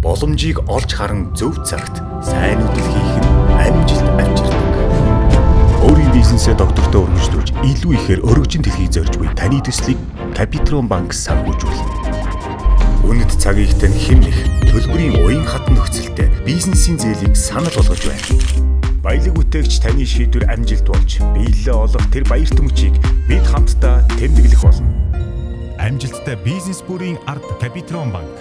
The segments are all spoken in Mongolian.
Боломжийг олж харан зөв цагт сайн үдэл хийх нь амжилт авчирдаг. Өөрийн бизнесээ доктортой өргөжлүүлж илүү ихээр өргөжин дэлхийг зорж буй таны төслийг Капитрон банк санхүүжүүлнэ. Үнэт цагийг тань хэмнэх төлбөрийн уян хатан нөхцөлтэй бизнесийн зээлийг санал болгож байна. Баялаг бүтээгч таны шийдвэр амжилт болж биелэлээ олох тэр баяр төмчийг бид хамтдаа тэмдэглэх болно. Амжилттай бизнес бүрийн ард Капитрон банк.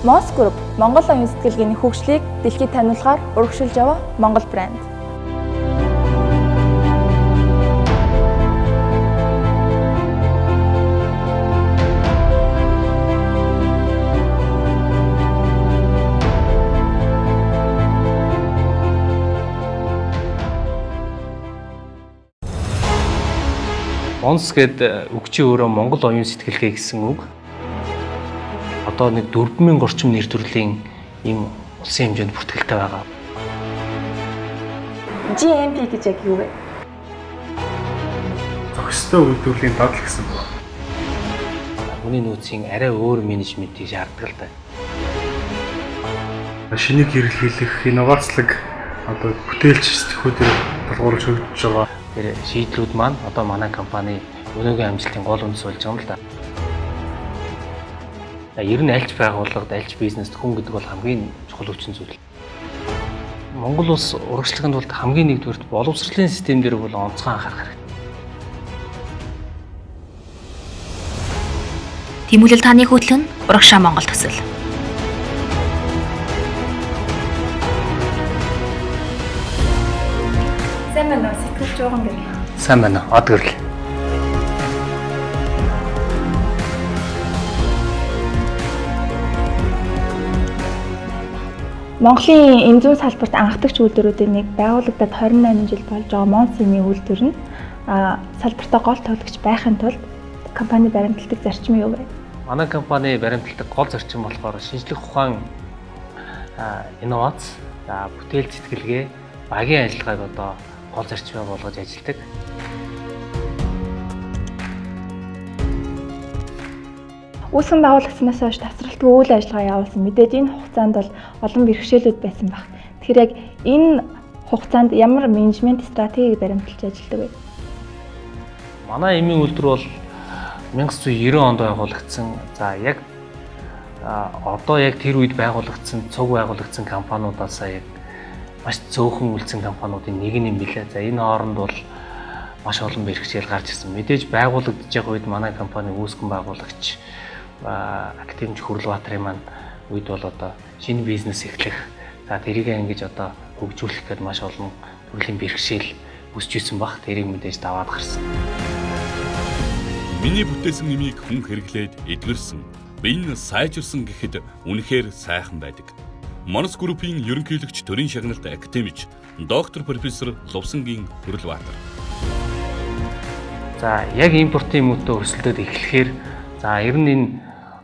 Мос Group Монгол оюун сэтгэлгээний хөгжлийг дэлхийд таниулахаар урагшилж яваа Монгол брэнд. Монс гэдэг үг чи өөрөө Монгол оюун сэтгэлгээ гэсэн үг. Одоо нэг 4000 орчим нэр төрлийн ийм улсын хэмжээнд бүртгэлтэй байгаа. GMP гэж яг юу вэ? Зохистой үйлдвэрлэлийн дадал гэсэн байна. Хүний нөөцийн арай өөр менежментийг шаарддаг л да. Шинийг хэрэглэх инновацлог одоо бүтээлч сэтгхүүдээр тулгуурлаж хөгжиж байгаа. Тэр шийдлүүд маань одоо манай компани өнөөгийн амжилтын гол үндэс болж байгаа юм л да. Ер нь альч байгууллагад альч бизнест хүн гэдэг бол хамгийн чухал хүчин зүйл. Монгол улс урагшлахын тулд хамгийн нэгдүгээрт боловсролын систем дээр бол онцгой анхаарах хэрэгтэй. Тэмүүлэл таны хөтлөн урагшаа Монгол төсөл. Сайн байна уу? Сэтгэл жоохон гэрээ. Сайн байна уу? Од гэрэл. Монголын энэ зүүн салбарт анхдагч үйлдвэрүүдийн нэг байгуулагдаад 28 жил болж байгаа Монс-ийн үйлдвэр нь салбартаа гол тоглогч байхын тулд компани баримтлагдаг зарчим юу вэ? Манай компани баримтлагдаг гол зарчим болохоор шинжлэх ухаан, инновац, бүтээл сэтгэлгээ, багийн ажиллагааг одоо гол зарчмаа болгож ажилладаг. Үүсгэн байгуулагчнаас хойш тасралтгүй үйл ажиллагаа явуулсан. Мэдээж энэ хугацаанд бол олон бэрхшээлүүд байсан баг. Тэгэхээр яг энэ хугацаанд ямар менежмент стратегийг баримталж ажилладаг вэ? Манай эмийн үйлдвэр бол 1990 онд байгуулагдсан. За яг одоо яг тэр үед байгуулагдсан, цуг байгуулагдсан компаниудаас яг маш цөөхөн үлдсэн компаниудын нэг юм билээ. За энэ хооронд бол маш олон бэрхшээл гарч ирсэн. Мэдээж байгуулагдаж байгаа үед манай компани үүсгэн байгуулагч активч Хүрлбаатарын маань үед бол одоо шинэ бизнес эхлэх, за тэрийг ингэж одоо хөгжүүлэх гэдэг маш олон төрлийн бэрхшээл үүсч ирсэн баг. Тэрийг мэдээж даваад гарсан. Миний бүтээсэн нэмийг хүн хэрэглээд эдгэрсэн, биеийн сайжирсан гэхэд үнэхээр сайхан байдаг. Монс Group-ийн ерөнхийлөгч төрийн шагналт академич доктор профессор Лувсангийн Хүрлбаатар. За яг импортын мөтө өрсөлдөд эхлэхээр за ер нь энэ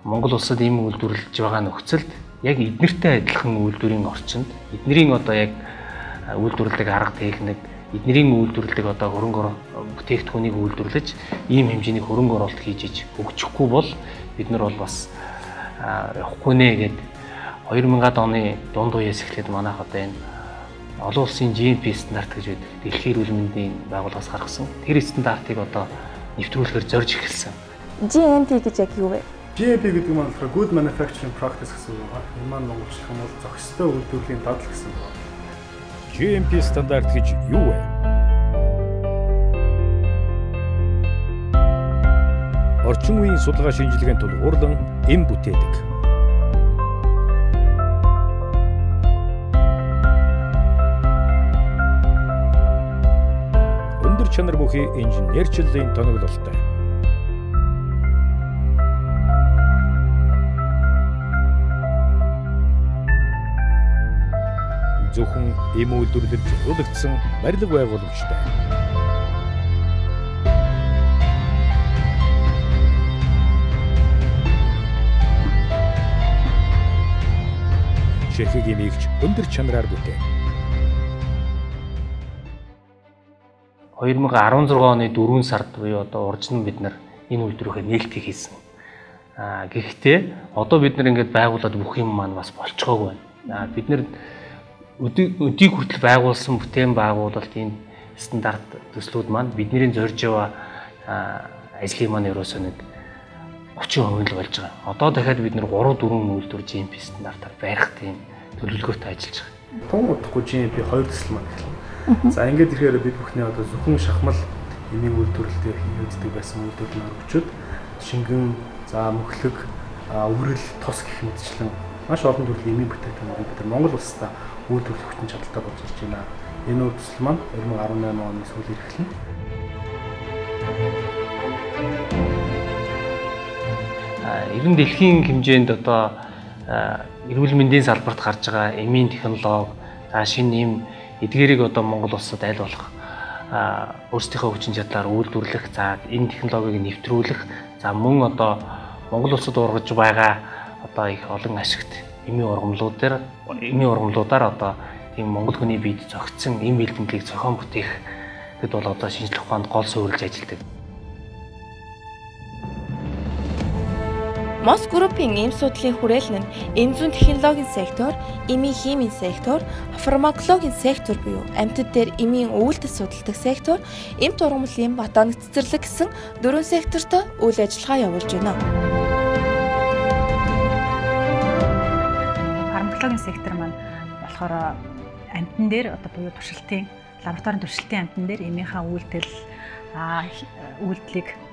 Монгол улсад ийм үйлдвэрлэж байгаа нөхцөлд яг эднэртэй адилхан үйлдвэрийн орчинд эднэрийн одоо яг үйлдвэрлэдэг арга техник, эднэрийн үйлдвэрлэдэг одоо хөрөнгө бүтээгдэхүүнийг үйлдвэрлэж ийм хэмжээний хөрөнгө оруулалт хийж хөгжихгүй бол бид нар бол бас явахгүй нэ гэд 2000-ад оны дунд үеэс эхлээд манайх одоо энэ олон улсын GMP стандарт гэж байдаг. Дэлхийн эрүүл мэндийн байгууллагаас гаргасан. Тэр стандартыг одоо нэвтрүүлэхээр зорж эхэлсэн. GMP гэж яг юу вэ? GMP гэдэг нь болохоор Good Manufacturing Practice гэсэн үг байна. Энэ маань монголчлох юм бол зохистой үйлдвэрлэлийн дадал гэсэн үг. GMP стандарт гэж юу вэ? Орчин үеийн судалгаа шинжилгээнд тулгуурлан эм бүтээдэг. Өндөр чанар бүхий инженерчлэлийн тоноглолтой. зөвхөн эм үйлдвэрлэлд зориулагдсан барилга байгууламжтай. Ширхэг эмигч өндөр чанараар бүтээн. 2016 оны 4 сард буюу одоо урьдчилан бид нар энэ үйлдвэрийнхээ нээлтийг хийсэн. Гэхдээ одоо бид нар ингээд байгуулад бүх юм маань бас болцгоогүй байна. Бид нар өдийг хүртэл байгуулсан бүтээн байгуулалтын стандарт төслүүд маань бидний зорж яваа ажлын маань ерөөсөө нэг 30% л болж байгаа. Одоо дахиад бид нар 3-4 үйлдвэр GMP стандартаар барих тийм төлөвлөгөөтэй ажиллаж байгаа. Тун удахгүй GMP 2 төсөл маань эхэлнэ. За ингээд ирэхээр бид бүхний одоо зөвхөн шахмал эмийн үйлдвэрлэлээр хийгддэг байсан үйлдвэрлэл өргөчөд шингэн, за мөхлөг, үрэл, тос гэх мэтчлэн маш олон төрлийн эмийн бүтээгдэхүүнүүд бид нар Монгол улстай үйлдвэрлэх хүчин чадалтай болж ирж байна. Энэ төсөл маань 2018 оны сүүлд эхэлнэ. Ер нь дэлхийн хэмжээнд одоо эрүүл мэндийн салбарт гарч байгаа эмийн технологи, шинэ эм эдгээрийг одоо Монгол улсад аль болох өөрсдийнхөө хүчин чадлаар үйлдвэрлэх, за энэ технологиг нэвтрүүлэх, за мөн одоо Монгол улсад ургаж байгаа одоо их олон ашигт эмийн ургамлуудаар одоо тийм Монгол хүний биед зохицсон эм бэлтгэлийг зохион бүтээхэд бол одоо шинжлэх ухаанд гол суурилж ажилладаг. Мос группийн эм судлалын хүрээлэн нь эм зүйн технологийн сектор, эмийн химийн сектор, фармакологийн сектор буюу амьтад дээр эмийн үйлдэл судалдаг сектор, эмт ургамлын ботаник цэцэрлэг гэсэн 4 сектортой үйл ажиллагаа явуулж байна. Фармакологийн сектор маань болохоор амьтан дээр одоо буюу туршилтын лабораторийн туршилтын амьтан дээр эмийнхаа үйлдэлийг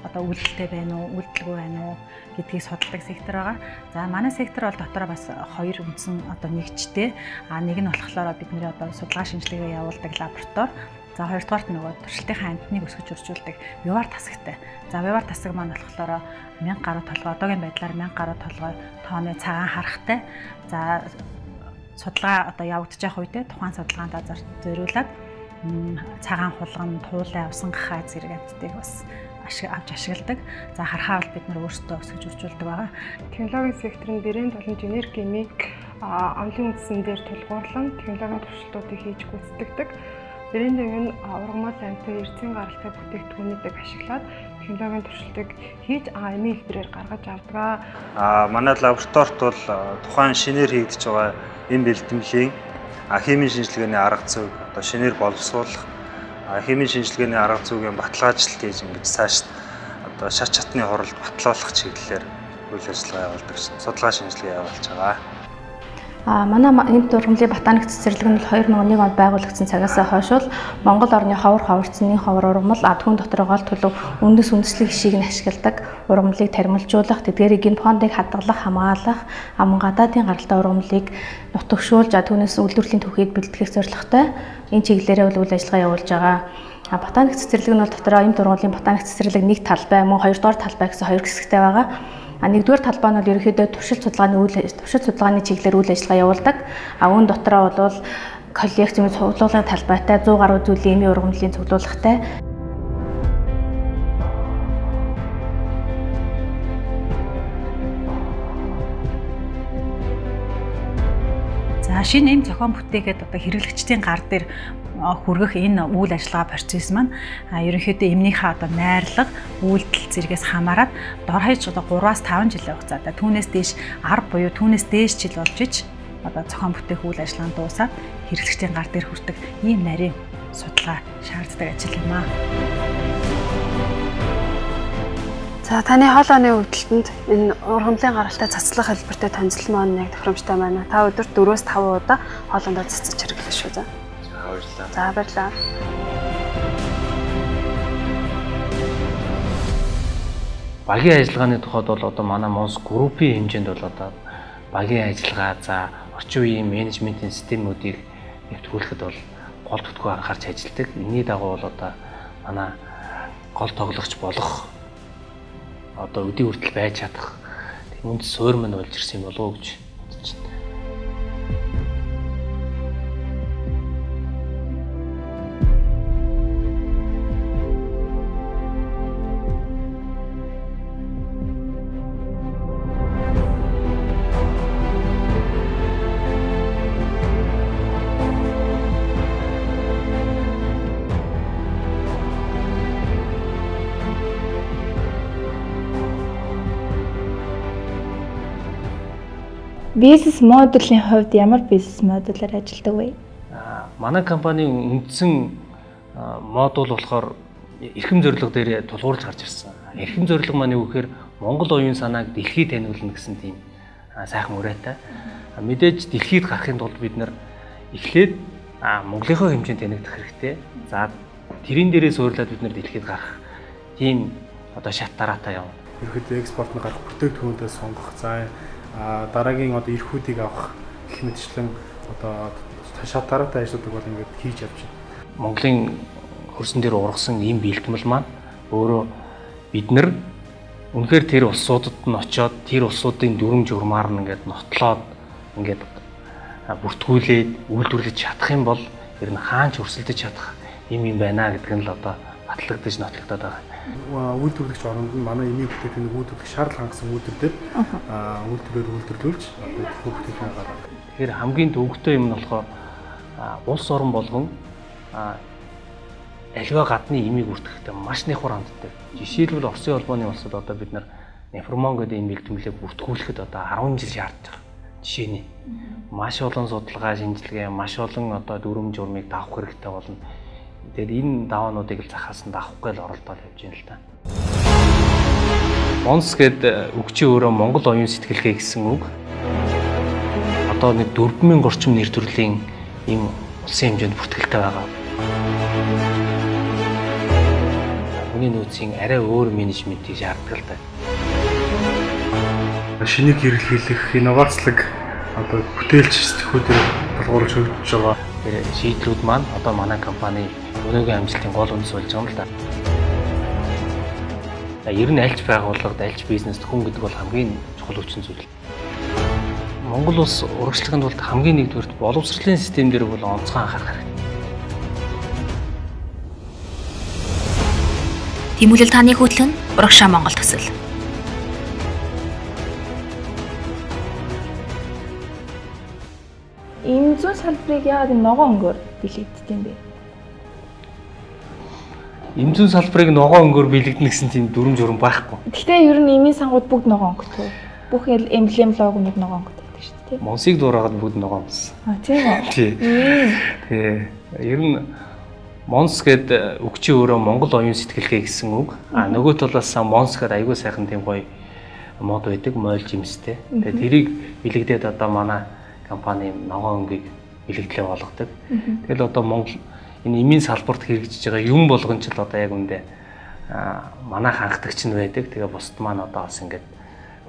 одоо үйлдэлтэй байна уу, үйлдэлгүй байна уу гэдгийг судалдаг сектор байгаа. За манай сектор бол дотроо бас 2 үндсэн одоо нэгжтэй. Нэг нь болохоор бидний одоо судалгаа шинжилгээ явуулдаг лаборатори. За хоёрдугаарт нөгөө туршилтынхаа амьтныг өсгөж үржүүлдэг вивар тасагтай. За вивар тасаг маань болохоор 1000 гаруй толгой, одоогийн байдлаар 1000 гаруй толгой тооны цагаан харахтай. За судалгаа одоо явагдаж байх үедээ тухайн судалгаанд зориулаад цагаан хулган, туулай, усан гахаа зэрэг амьтдыг бас авч ашигладаг. За харахаа бол бид нар өөрсдөө өсгөж үржүүлдэг байгаа. Технологийн секторын брэнд болон генерик эмийг амлын үндсэн дээр тулгуурлан технологийн туршилтуудыг хийж гүйцэтгэдэг. Брэндинг нь ургамал амьтан эрдэнэ гаралтай бүтээгдэхүүнүүдийг ашиглаад технологийн туршилтыг хийж эмийн хэлбэрээр гаргаж авдаг. Манай лабораторид бол тухайн шинээр хийгдэж байгаа эм бэлтгэмлийн химийн шинжилгээний арга зүйг одоо шинээр боловсруулах, химийн шинжилгээний арга зүйн баталгаажлалт хийж ингэж цааш одоо шат чатны хуралд батлуулах чиглэлээр үйл ажиллагаа явуулдаг, судалгаа шинжилгээ явуулж байгаа. Манай эмт ургамлын ботаник цэцэрлэг нь 2001 онд байгуулагдсан цагаас хойш Монгол орны ховор ховор ургамал түүн дотор гол төлөв үндэслэг хишийг нь ашигладаг ургамлыг тармилжуулах, тэдгээрийг гин фондыг хадгалах, хамгаалах, гадаадын гаралтай ургамлыг нутагшуулж түүнээс үйлдвэрлэлийн түүхийг бэлтгэх зорилготой энэ чиглэлээрээ үйл ажиллагаа явуулж байгаа. Ботаник цэцэрлэг нь бол дотроо эмт ургамлын ботаник цэцэрлэг нэг талбай, мөн хоёрдугаар талбай гэсэн 2 хэсэгтэй байгаа. Нэгдүгээр талбай нь бол ерөнхийдөө туршилт судалгааны чиглэлээр үйл ажиллагаа явуулдаг. Үүн дотроо бол коллекц юм цуглуулгын талбайтай 100 гаруй зүйлийн эмийн ургамлын цуглуулгатай. За шинэ эм зохион бүтээгээд одоо хэрэглэгчдийн гар дээр хүргэх энэ үйл ажиллагаа процесс маань ерөнхийдөө эмнийхээ одоо найрлага, үйлдэл зэрэгээс хамаарат дор хаяж одоо 3-5 жилийн хугацаатай түүнээс дээш 10 буюу түүнээс дээш жил болж иж одоо зохион бүтээх үйл ажиллагаанд дуусаад хэрэглэгчдийн гар дээр хүрдэг ийм нарийн судалгаа шаарддаг ажил юм аа. За таны хоолойны өвдөлтөнд энэ ургамлын гаралтай цацлах хэлбэртэй танилцлын маань яг тохиромжтой байна. Та өдөрт 4-5 удаа хоолондоо цацаж хэрэглэх шүү. За баярлалаа. Багийн ажиллагааны тухайд бол одоо манай Монс группийн хэмжээнд бол одоо багийн ажиллагаа, за орчин үеийн менежментийн системүүдийг нэвтрүүлэхэд бол гол төтгөө анхаарч ажилладаг. Энэний дагуу бол одоо манай гол тоглогч болох одоо өдий хүртэл байж чадах тийм үндэс суурь мань болж ирсэн юм болов уу гэж бодож байна. бизнес модулийн хувьд ямар бизнес модулаар ажилладаг вэ? Манай компанийн үндсэн модуль болохоор эрхэм зорилго дээр тулгуурлаж гарч ирсэн. Эрхэм зорилго маань юу гэхээр Монгол оюун санааг дэлхийд таниулна гэсэн тийм сайхан урайтай. Мэдээж дэлхийд гарахын тулд бид нар эхлээд Монголынхоо хэмжээнд танигдах хэрэгтэй. За тэрийн дээрээ суйрлаад бид нар дэлхийд гарах тийм одоо шат дараатай явна. Ерхэд экспортны гарах бүтээгдэхүүнээ сонгох, за дараагийн одоо эрхүүдийг авах гэх мэтчлэн одоо шат дараатай ажлуудыг бол ингээд хийж явж байна. Монголын хөрсөн дээр ургасан ийм бэлтгэл маань өөрөө бид нар үнэхээр тэр улсуудад нь очиод тэр улсуудын дүрм журмаар нь ингээд нотлоод ингээд бүртгүүлээд үйлдвэрлэж чадах юм бол ер нь хаанч өрсөлдөж чадах юм байна гэдэг нь л одоо батлагдаж нотлогдоод байгаа. Үйлдвэрлэгч оронд нь манай энийг бүтээгдэхүүнийг үйлдвэрлэх шаардлага хангасан үйлдвэрлэлд үйлдвэрээр үйлдвэрлүүлж бүтээгдэхүүн гаргав. Тэгэхээр хамгийн төвөгтэй юм нь болохоор улс орон болгон аливаа гадны имийг үртгэхдээ маш нэхур ханддаг. Жишээлбэл Оросын холбооны улсад одоо бид нар Нефермон гэдэг энэ бэлтгэлээ бүртгүүлэхэд одоо 10 жил шаардж байгаа. Жишээний маш олон судалгаа, шинжилгээ, маш олон одоо дүрм журмыг давах хэрэгтэй болно. Тэгэхээр энэ даваануудыг л захаасан давахгүй л оролдоод явж байна л та. Монс гэдэг үг чи өөрөө Монгол оюун сэтгэлгээ гэсэн үг. Одоо нэг 4000 орчим нэр төрлийн ийм улсын хэмжээнд бүртгэлтэй байгаа. Хүний нөөцийн арай өөр менежментийг шаарддаг л та. Шинийг хэрэглэх, инновацлог одоо бүтээлч сэтгхүүдээр тулгуурлаж хөгжиж байгаа. Тэр шийдлүүд маань одоо манай компани өнөөгийн амжилтын гол үндэс болж байгаа юм л да. Ер нь альч байгууллагад, альч бизнест хүн гэдэг бол хамгийн чухал хүчин зүйл. Монгол улс урагшлахын тулд хамгийн нэгдүгürt боловсролын систем дээр бол онцгой анхаарах хэрэгтэй. Тэмүүлэл таны хөтлөн Урагшаа Монгол төсөл. Энэ зүүн салбарыг яагаад ногоон өнгөөр бэлэгддэг юм бэ? Эмзэн салбарыг ногоон өнгөөр бэлэгдэнэ гэсэн тийм дүрм журм байхгүй. Гэхдээ ер нь эмийн сангууд бүгд ногоон өнгөтэй. Бүх эмблем логонууд ногоон өнгөтэй байдаг шүү дээ. Монсыг дуурайгаад бүгд ногоон гэсэн. Тийм үү? Тий. Ер нь Монс гэдэг үг чи өөрөө Монгол оюун сэтгэлгээ гэсэн үг. Нөгөө талаас Монс гэдэг аягүй сайхан тийм гоё мод байдаг, мойл жимстэй. Тэгээ тэрийг бэлэгдээд одоо манай компани ногоон өнгийг бэлэгдлээ болгодог. Тэгэл одоо Монгол энэ эмийн салбарт хэрэгжиж байгаа юм болгон ч л одоо яг үндэ манайх анхдагч нь байдаг. Тэгээ бусд маань одоо бас ингээд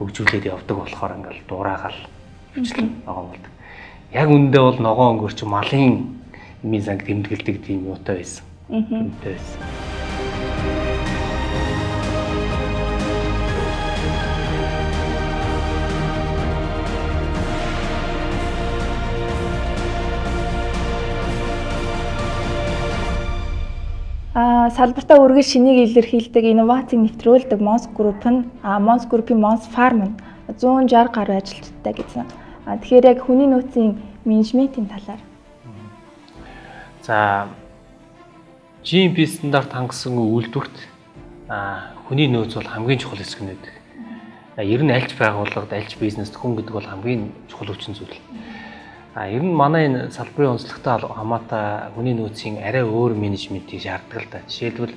хөгжүүлээд явдаг болохоор ингээд дуурайгаал хвчлэн ногоон болдог. Яг үндэ бол ногоон өнгөр чи малын эмийн занг тэмдэглэдэг тийм юутай байсан. Үнэтэй байсан. Салбартаа үргэлж шинийг илэрхийлдэг, инновацийг нэвтрүүлдэг Монс групп нь Монс группийн Монс фарм нь 160 гаруй ажилтнтай гэсэн. Тэгэхээр яг хүний нөөцийн менежментийн талаар. За GMP стандарт хангасан үйлдвэрт хүний нөөц бол хамгийн чухал хэсэг нь байдаг. Ер нь альч байгууллагад, альч бизнест хүн гэдэг бол хамгийн чухал хүчин зүйл. Ер нь манай энэ салбарын онцлогтой хамаатай хүний нөөцийн арай өөр менежментийг шаарддаг л да. Жишээлбэл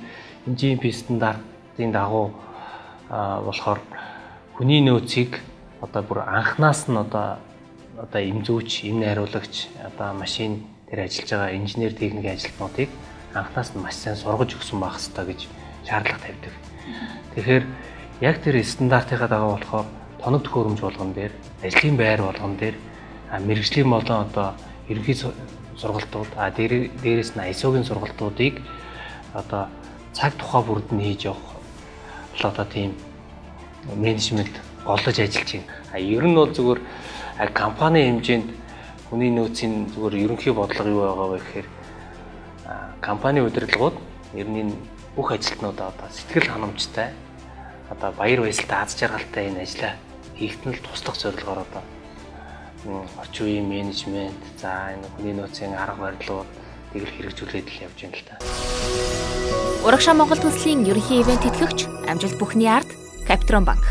энэ GMP стандартын дагуу болохоор хүний нөөцийг одоо бүр анханаас нь одоо эмзүүч, эм найруулагч, одоо машин дээр ажиллаж байгаа инженер техникийн ажилтнуудыг анханаас нь маш сайн сургаж өгсөн байх хэрэгтэй гэж шаардлага тавьдаг. Тэгэхээр яг тэр стандартынхаа дагуу болохоор тоног төхөөрөмж болгон дээр, ажлын байр болгон дээр мэргэжлийн болон одоо ерөнхий сургалтууд дээрээс нь ISO-гийн сургалтуудыг одоо цаг тухай бүрд нь хийж явах одоо тийм менежмент голлож ажиллаж байна. Ер нь бол зүгээр компани хэмжээнд хүний нөөцийн зүгээр ерөнхий бодлого юу байгаа вэ гэхээр компани удирдлагууд ер нь бүх ажилтнуудаа одоо сэтгэл ханамжтай одоо баяр баясгалтай аз жаргалтай энэ ажлаа хийхэд нь л туслах зорилгоор одоо орчин үеийн менежмент, за энэ хүний нөөцийн арга барилууд тэгэл хэрэгжүүлээд л явж байна л та. Урагшаа Монгол төслийн ерөнхий ивент тэтгэгч амжилт бүхний ард Капитрон банк.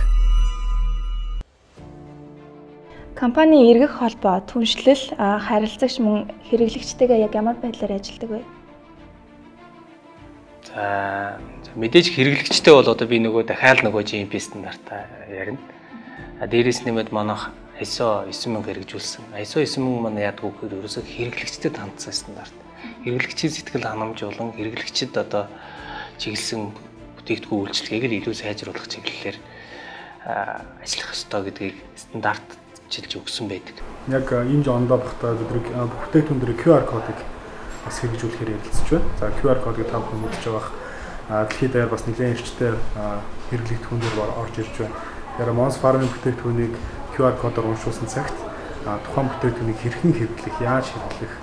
Компани эргэх холбоо, түншлэл, харилцагч мөн хэрэглэгчтэйгээ яг ямар байдлаар ажилладаг вэ? За мэдээж хэрэглэгчтэй бол одоо би нөгөө дахиад нөгөө GMP стандартаа ярина. Дээрээс нэмээд манайх ISO 9000 хэрэгжүүлсэн. ISO 9000 манай яадаг вэ гэхээр ерөөсөө хэрэглэгчтэд хандсан стандарт. Хэрэглэгчийн сэтгэл ханамжуулан хэрэглэгчид одоо чиглэсэн бүтээгдэхүүн үйлчилгээг л илүү сайжруулах чиглэлээр ажиллах ёстой гэдгийг стандартчилж өгсөн байдаг. Яг энэ жондоо багтаа бидний бүтээгдэхүүн дээр QR кодыг бас хэрэгжүүлэхээр ярилцж байна. За QR кодыг та бүхэн мэдж байгаа. Дэлхийд даяар бас нэлээд эрчтэй хэрэглэгдэхүүн дээр орж ирж байна. Тэгэхээр Mons Pharma-ийн бүтээгдэхүүнийг QR кодоор уншуулсан цагт тухайн бүтээгдэхүүнийг хэрхэн хэрэглэх, яаж хэрэглэх,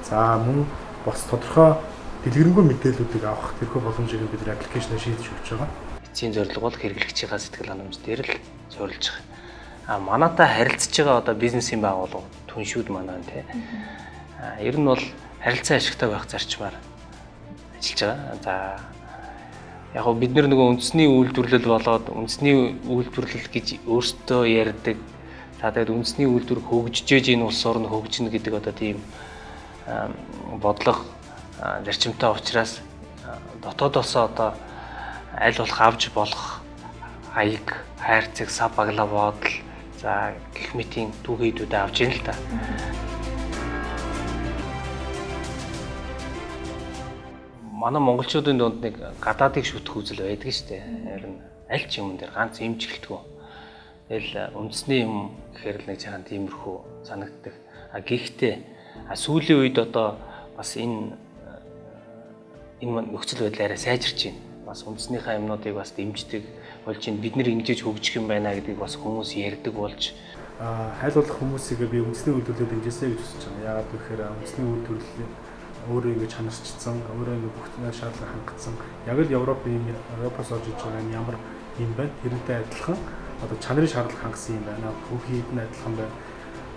за мөн бас тодорхой дэлгэрэнгүй мэдээллүүдийг авах тэрхүү боломжийг бид аппликейшнээр шийдэж өгч байгаа. Эцсийн зорилго бол хэрэглэгчийн сэтгэл ханамж дээр л зориулж байгаа. Манайтай харилцаж байгаа одоо бизнесийн байгууллага түншүүд манай тий. Ер нь бол харилцан ашигтай байх зарчмаар ажиллаж байгаа. За яг бид нөгөө үндэсний үйлдвэрлэл болоод үндэсний үйлдвэрлэл гэж өөрсдөө ярьдаг. За тэгээд үндэсний үйлдвэр хөгжиж энэ улс орн хөгжинэ гэдэг одоо тийм бодлого зарчимтай учраас дотоодосоо одоо аль болох авч болох аяг, хайрцаг, сав баглаа бодол за гэх мэтийн түүхийдүүд авч ийн л та. Манай монголчуудын дунд нэг гадаадыг шүтэх үзэл байдаг шүү дээ. Харин аль ч юм дээр ганц имжгэлтгүй. Тэгэл үндэсний юм гэхээр л нэг жаахан тиймэрхүү санагддаг. Гэхдээ сүүлийн үед одоо бас энэ нөхцөл байдал арай сайжирч байна. Бас үндэснийхээ юмнуудыг бас дэмждэг болж байна. Бид нэр ингэж хөгжих юм байна гэдгийг бас хүмүүс ярьдаг болж хайл болох хүмүүсийг би үндэсний үйлдвэрлэлд дэмжээсэй гэж хүсэж байна. Яагаад гэхээр үндэсний үйлдвэрлэл өөрөө ингэж чанарчсан, өөрөө ингэ бүх шаардлага хангацсан. Яг л Европоос орж иж байгаа ямар юм байна? Тэрнтэй адилхан одоо чанарын шаардлага хангасан юм байна. Бүх хийдэн адилхан байна.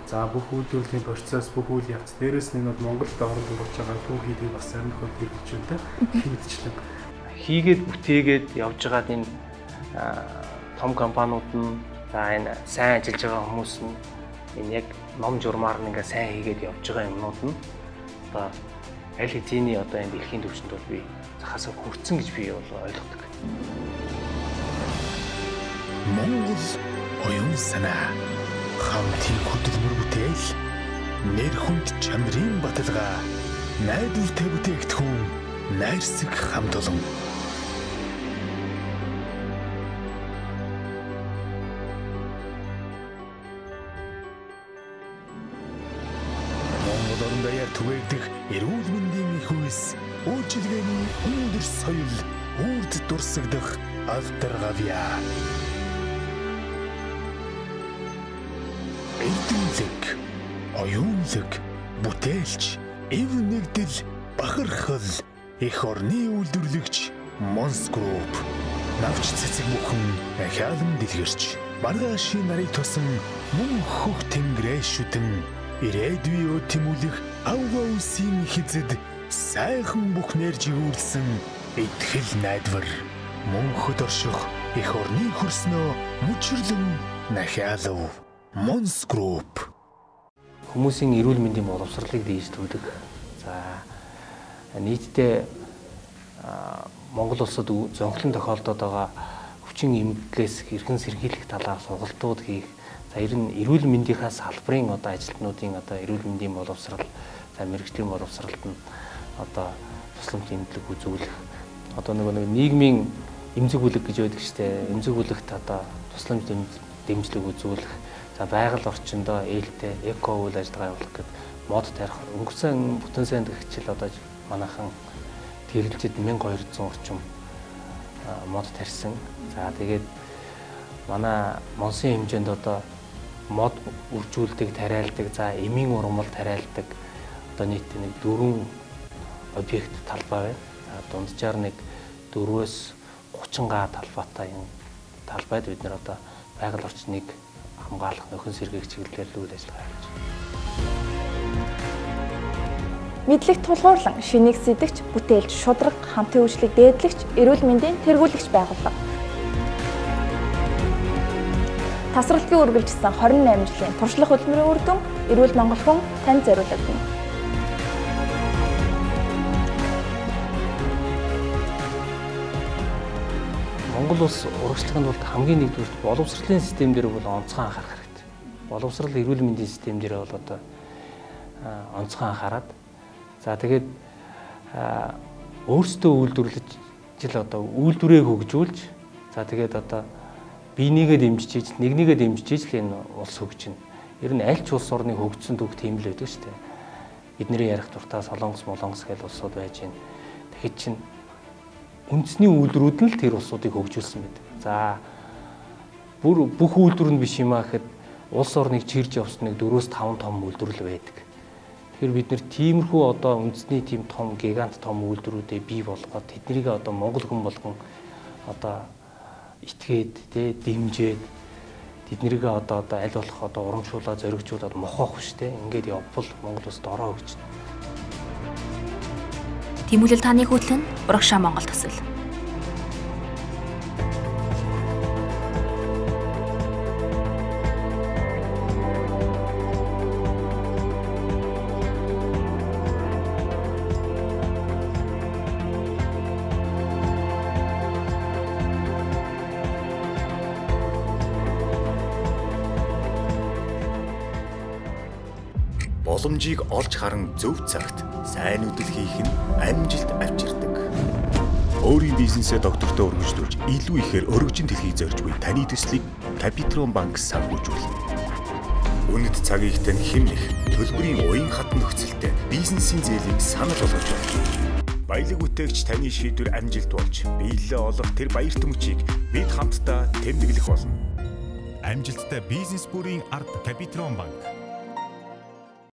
За бүх үйлдвэрлэлийн процесс, бүх үйл явц дээрээс нь бол Монголд орж ирж байгаа түүхийдийг бас зарим тохиолдолд хэрэгжүүлдэг хэмжлэн хийгээд бүтээгээд явж байгаа энэ том компаниуд нь за энэ сайн ажиллаж байгаа хүмүүс нь энэ яг ном журмаар нь ингээ сайн хийгээд явж байгаа юмнууд нь одоо аль хэдийн одоо энэ дэлхийн түвшинд бол би захаасаа хүрсэн гэж би бол ойлгодог. Монгол оюун санаа хамтын хөдөлмөр бүтээл нэр хүнд чанарын баталгаа найдвартай бүтээгдэхүүн найрсаг хамт олон Монгол орн даяар түгээгдэх эрүүл мэндийн их үйс үйлчилгээний өндөр соёл үрд дурсагдах алдар гавья эрдэмлэг, оюунлаг, бүтээлч, эв нэгдэл, бахархал, эх орны үйлдвэрлэгч Mons Group. Навч цэцэг бүхэн ахиалан дэлгэрч, маргаашийн нарыг тусан мөн хөх тэнгэрээ шүтэн, ирээдүйн тэмүүлэх авга үсийн хизэд сайхан бүхнээр жигүүлсэн итгэл найдвар. Мөнхөд орших эх орны хөрснөө мөчрлөн нахиалав. Mons Group хүмүүсийн эрүүл мэндийн боловсролыг дээшлүүлдэг. За нийтдээ Монгол улсад зөнхлөн тохиолдоод байгаа хүчин эмгэгээс хэрхэн сэргийлэх талаар сургалтууд хийх. За ер нь эрүүл мэндийнхаа салбарын одоо ажилтнуудын одоо эрүүл мэндийн боловсрол, за мэрэгжлийн боловсролд нь одоо тусламж тэмдэглэг үзүүлэх. Одоо нэг нийгмийн эмзэг бүлэг гэж байдаг шүү дээ. Эмзэг бүлэгт одоо тусламж дэмжлэг үзүүлэх. За байгаль орчиндөө ээлтэй эко үйл ажиллагаа явуулах гэдэг мод тарих. Өнгөрсөн бүтэн сайн гихчил одоо манайхан тэрэлжид 1200 орчим мод тарьсан. За тэгээд манай Монсын хэмжээнд одоо мод үржүүлдэг, тариалдаг, за эмийн ургамал тариалдаг одоо нийтдээ нэг 4 объект талбай байна. Дунджаар нэг 4-өөс 30 га талбайтай энэ талбайд бид нэр одоо байгаль орчныг хамгаалах нөхөн сэргээх чиглэлээр үйл ажиллагаа хийж байна. Мэдлэг тулгуурлан шинийг сэтгч, бүтээлч, шударга, хамтын үйлчлэг дээдлэгч, эрүүл мэндийн тэргүүлэгч байгууллага. тасралтгүй үргэлжилсэн 28 жилийн туршлах хөтөлмөрийн үр дүн эрүүл Монгол хүн танд зориулагдана. Монгол улс урагшлагын тулд хамгийн нэгдүгээр боловсролын систем дээр бол онцгой анхаарах хэрэгтэй. Боловсрол эрүүл мэндийн систем дээр бол одоо онцгой анхаарад тэгээд өөрсдөө үйлдвэрлэж одоо үйлдвэрээ хөгжүүлж тэгээд одоо биенийгээ дэмжиж, нэгнийгээ дэмжиж л энэ улс хөгжинэ. Ер нь аль ч улс орны хөгжсөн түүх тийм л байдаг шүү дээ. Бидний ярих дуртай Солонгос, Молонгос гэх улсууд байж байна. Тэгэхэд чинь үндэсний үйлдвэрүүд нь л тэр улсуудыг хөгжүүлсэн байдаг. За бүх үйлдвэр нь биш юм аа гэхэд улс орныг чирж явсныг 4-5 том үйлдвэрлэл байдаг. Тэгэхээр бид нэр тиймэрхүү одоо үндэсний тийм том гигант том үйлдвэрүүдээ бий болгоод тэднийг одоо монгол хүн болгон одоо итгээд дэмжээд тэднийг одоо аль болох одоо урамшуулаад зоригжуулаад мохоох биш те ингээд явбал Монгол улсад ороо хөгжнө. Тэмүүлэл таны хөтлөн Урагшаа Монгол төсөл. Боломжийг олж харан зөв цагт сайн үдэл хийх нь амжилт авчирдаг. Өөрийн бизнесээ доктортой өргөжлүүлж илүү ихээр өргөжин дэлхийг зорж буй таны төслийг Капитрон банк санхүүжүүлнэ. Үнэт цаг ихтэй хэмнэх төлбөрийн уян хатан нөхцөлтэй бизнесийн зээлийг санал болгож байна. Баялаг бүтээгч таны шийдвэр амжилт болж биелэлээ олох тэр баяр төмчийг бид хамтдаа тэмдэглэх болно. Амжилттай бизнес бүрийн ард Капитрон банк.